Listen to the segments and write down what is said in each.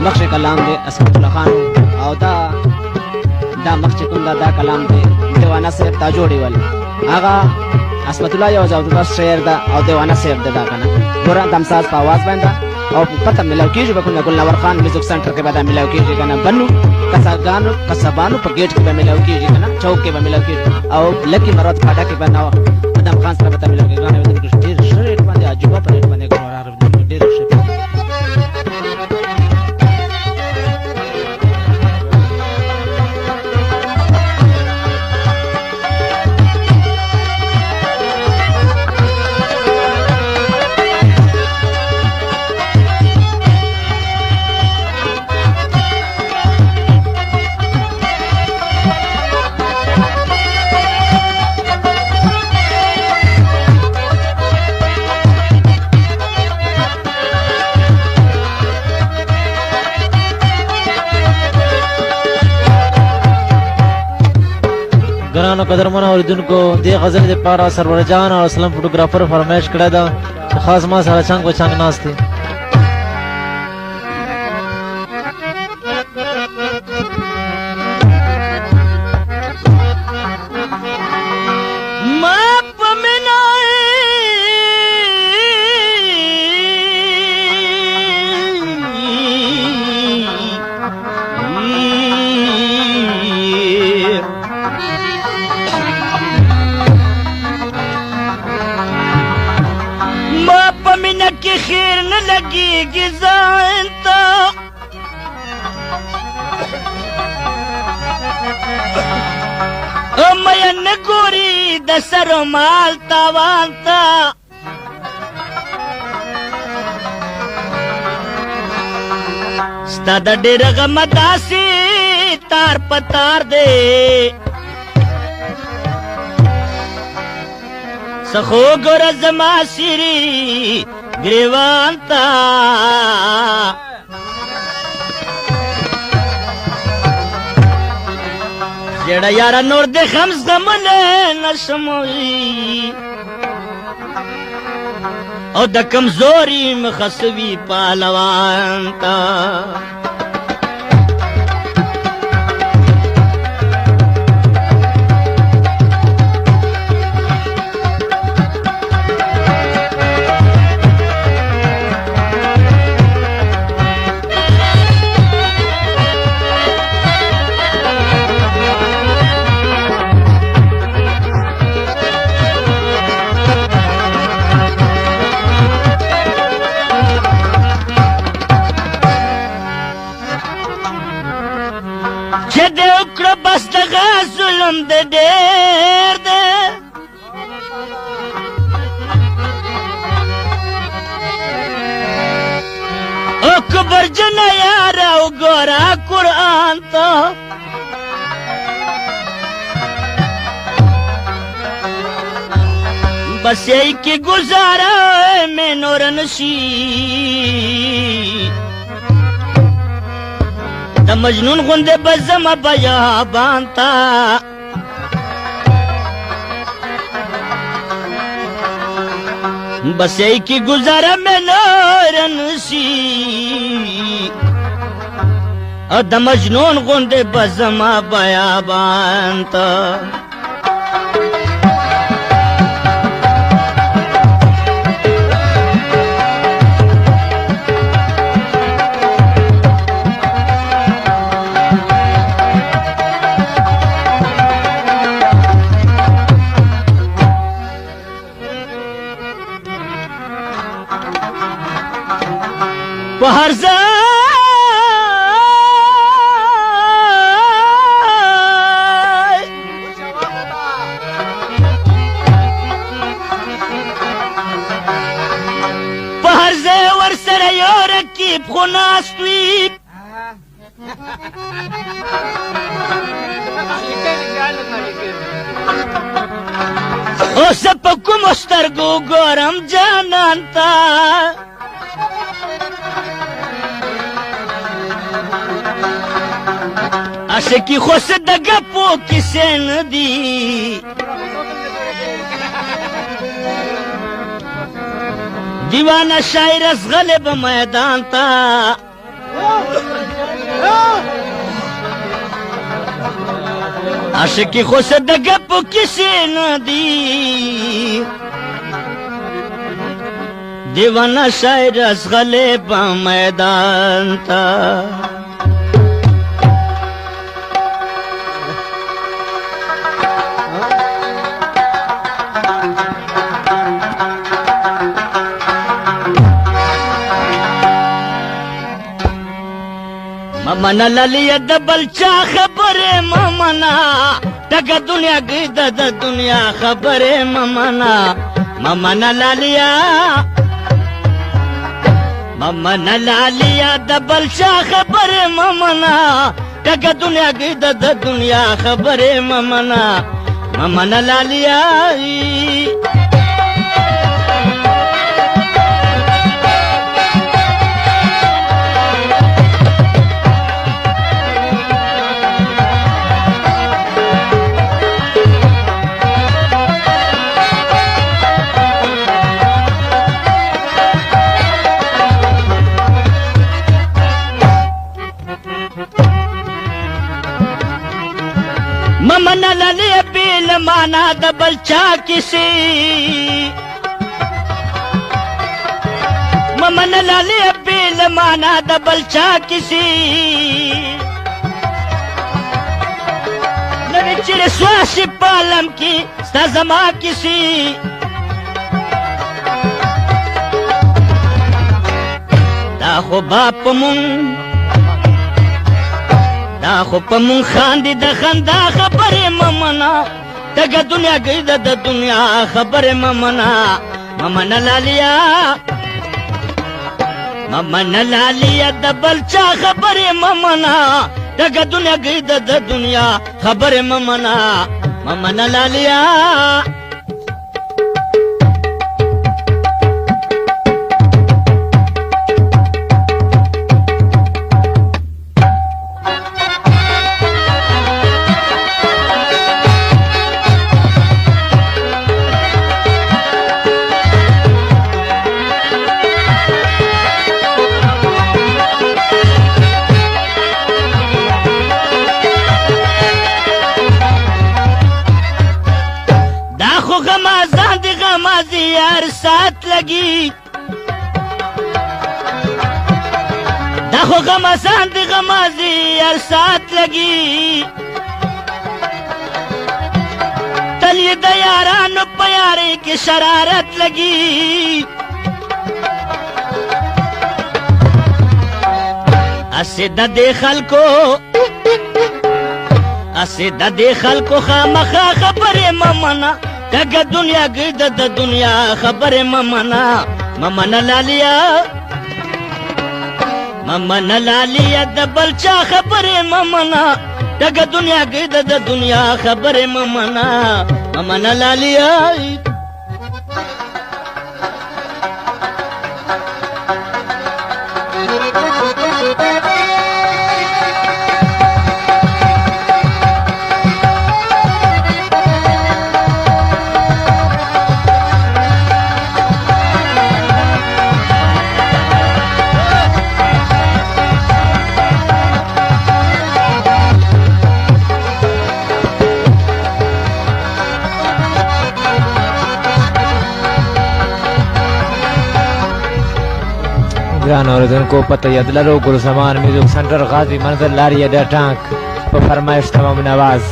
مخش کلام دے اسمت الله خان او دا مخش کوم دا کلام دے دیوانه صاحب تا جوړی ول هغه اسمت الله یو زبردست شعر دا او دیوانه صاحب دا کنه ګوران دمساز په आवाज باندې او پته ملو کیږي په کومه ګلنور خان میوزیک سنټر کې به ملو کیږي کنه بنو کسبانو په گیټ کې به ملو کیږي کنه چوک کې به ملو کیږي او لکی مراد پټا کې به نو ادم خان سره به ملو کیږي غانې د ډیر شریټ باندې عجيبه پرېټ باندې ګورار ډیر ښه ګرانو قدرمنو اوریدونکو دې غزل د پاره سرور جان او اسلام فوټوګرافر فرمایش کړی دا خاص ما سره څنګه کو څنګه ناشته خیر نه لګيږي ځان ته مې نه ګوري د سر مال تاوان ته ستا د ډېر غم داسې تار په تار دی سخو ګوره زما سیري ګریوان تا جړه یاره نور د خمس غمله نشموي او د کمزوري مخسوي پهلوان تا چې دې وکړه بس دغه ظلم د ډېر دی او کبرجنه یاره وګوره قرآن ته بس یې کې ګزاره مې نور نشي د مجنون غوندې به زما بیابان ته بس یې کې ګزاره مې نور نشي او د مجنون غوندې به زما بیابان ته په هر ځای په هر ځای ورسره یو رقیب خو ناست وي اوس په کومو سترګو ګورم جانان ته عاشقي خو څه د ګپو کیسې نه دي دیوانه شاعر ازغلی به میدان ته عاشقی خو څه د ګپو کیسې نه دي دیوانه شاعر ازغلې په میدان ته ممنا للی د بلچا خبره ممنا دغه دنیا کې د دنیا خبره ممنا ممنا لالیا ممنا لالیا د بلچا خبره ممنا دغه دنیا کې د دنیا خبره ممنا ممنا لالیا ممنا للی بیل مانا د بلچا کسی ممنا للی بیل مانا د بلچا کسی نوی چیر سواسی پالم کی ستا زما کسی دا خو باپ مون دا خو په مون خاندي د خندا خبرې ممنا دغه دنیا کې د دنیا خبرې ممنا ممنا لالیا ممنا لالیا د بلچا خبرې ممنا دغه دنیا کې د دنیا خبرې ممنا ممنا لالیا हर साथ लगी दाखो गमासान दी गमाजी हर साथ लगी तली दयारान प्यारे की शरारत लगी असे देखल को खामखा खबरे ममना دغه دنیا کې د دنیا خبره ممنا ممنا لالیا د بلچا خبره ممنا دغه دنیا کې د دنیا خبره ممنا ممنا لالیا ګران اوریدونکو پته یاد لرو ګل زمان میوزیک سنټر غازی منظر لاري د ټانک په فرمایش تمام نواز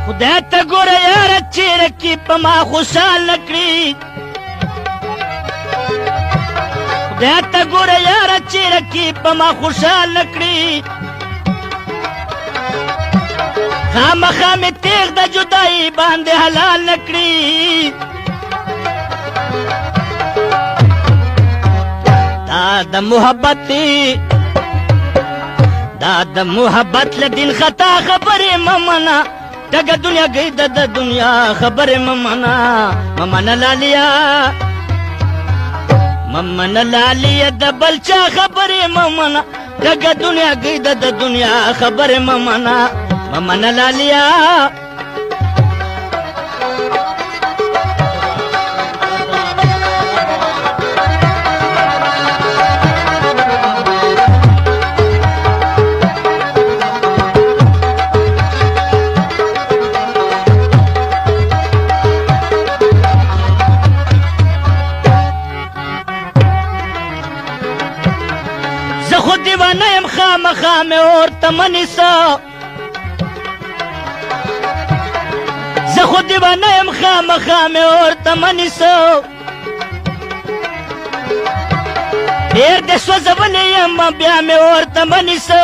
خدای ته ګوره یار چیرې کې په ما خوشحال نکړي خدای ته ګوره یار چیرې کې په ما خوشحال نکړي خامخا مې تیغ د جدایي باندې حلال نکړي دا د محبت له دین خطا خبرې ممنا دغه دنیا کې د دنیا خبرې ممنا ممنا لالیا د بلچا خبرې ممنا ټګه دنیا گئی د دنیا خبره ممنا ممنا لالیا خود دیوانه یم خامخا مې ورته منیسه زه خود دیوانه یم خامخا مې ورته منیسه ډېر دې سوځولی یم بیا مې ورته منیسه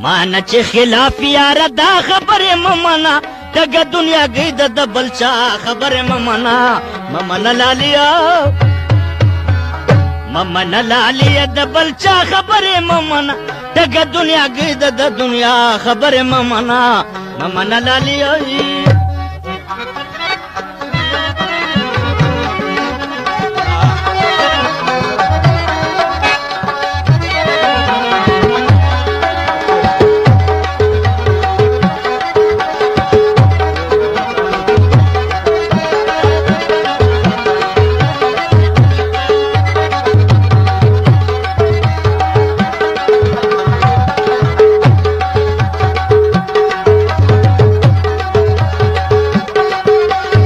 مانه چې خلاف یاره دا خبرې مه منه ټګه دنیا گئی د بل چا خبره ممنا ممنا لالیا ممنا لالیا د بل چا خبره ممنا ټګه دنیا گئی د دنیا خبره ممنا ممنا لالیا